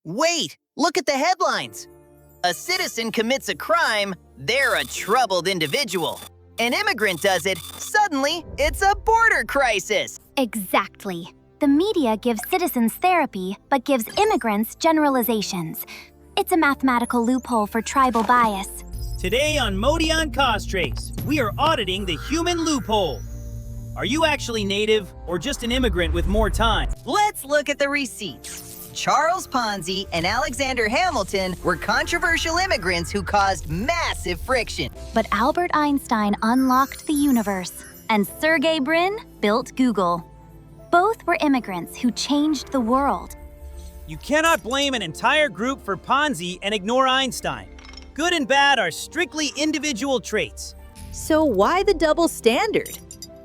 Wait, look at the headlines. A citizen commits a crime, they're a troubled individual. An immigrant does it, suddenly it's a border crisis. Exactly. The media gives citizens therapy, but gives immigrants generalizations. It's a mathematical loophole for tribal bias. Today on Modion CauseTrace, we are auditing the human loophole. Are you actually native or just an immigrant with more time? Let's look at the receipts. Charles Ponzi and Alexander Hamilton were controversial immigrants who caused massive friction. But Albert Einstein unlocked the universe, and Sergey Brin built Google. Both were immigrants who changed the world. You cannot blame an entire group for Ponzi and ignore Einstein. Good and bad are strictly individual traits. So why the double standard?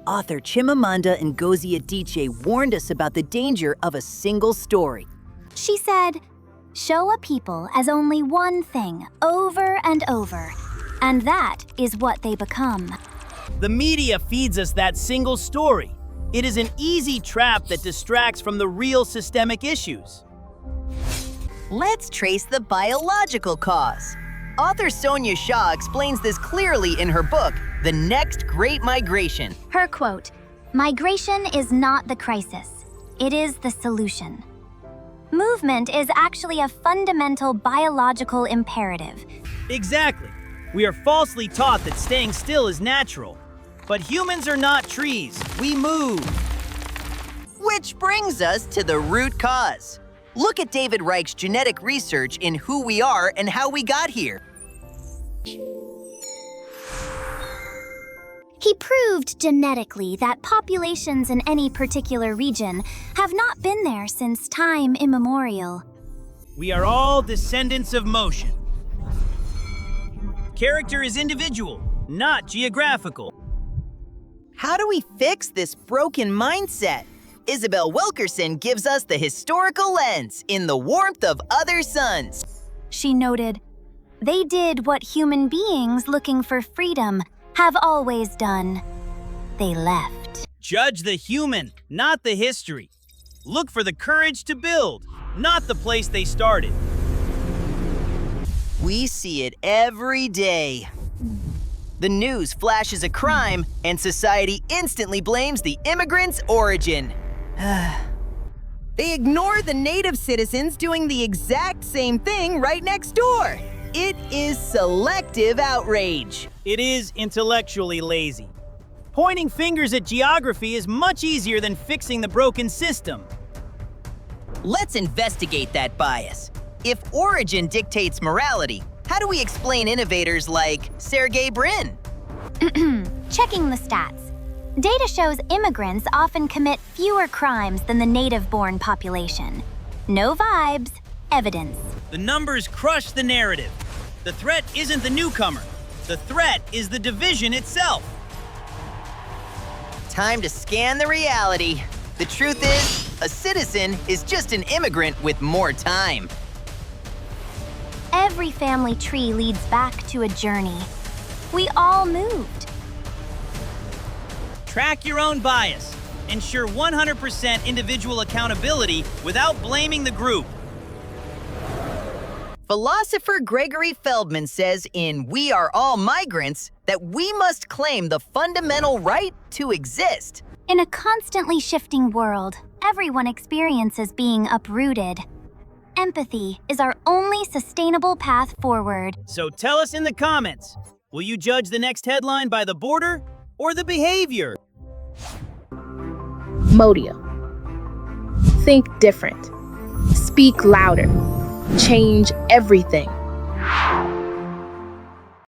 Author Chimamanda Ngozi Adichie warned us about the danger of a single story. She said, "Show a people as only one thing over and over, and that is what they become." The media feeds us that single story. It is an easy trap that distracts from the real systemic issues. Let's trace the biological cause. Author Sonia Shaw explains this clearly in her book, The Next Great Migration. Her quote, "Migration is not the crisis, it is the solution." Movement is actually a fundamental biological imperative. Exactly. We are falsely taught that staying still is natural. But humans are not trees. We move. Which brings us to the root cause. Look at David Reich's genetic research in who we are and how we got here. He proved genetically that populations in any particular region have not been there since time immemorial. We are all descendants of motion. Character is individual, not geographical. How do we fix this broken mindset? Isabel Wilkerson gives us the historical lens in The Warmth of Other Suns. She noted, "They did what human beings looking for freedom have always done. They left." Judge the human, not the history. Look for the courage to build, not the place they started. We see it every day. The news flashes a crime, and society instantly blames the immigrant's origin. They ignore the native citizens doing the exact same thing right next door. It is selective outrage. It is intellectually lazy. Pointing fingers at geography is much easier than fixing the broken system. Let's investigate that bias. If origin dictates morality, how do we explain innovators like Sergey Brin? Checking the stats. Data shows immigrants often commit fewer crimes than the native-born population. No vibes, evidence. The numbers crush the narrative. The threat isn't the newcomer. The threat is the division itself. Time to scan the reality. The truth is, a citizen is just an immigrant with more time. Every family tree leads back to a journey. We all moved. Track your own bias. Ensure 100% individual accountability without blaming the group. Philosopher Gregory Feldman says in We Are All Migrants that we must claim the fundamental right to exist. In a constantly shifting world, everyone experiences being uprooted. Empathy is our only sustainable path forward. So tell us in the comments, will you judge the next headline by the border or the behavior? Modion. Think different. Speak louder. Change everything.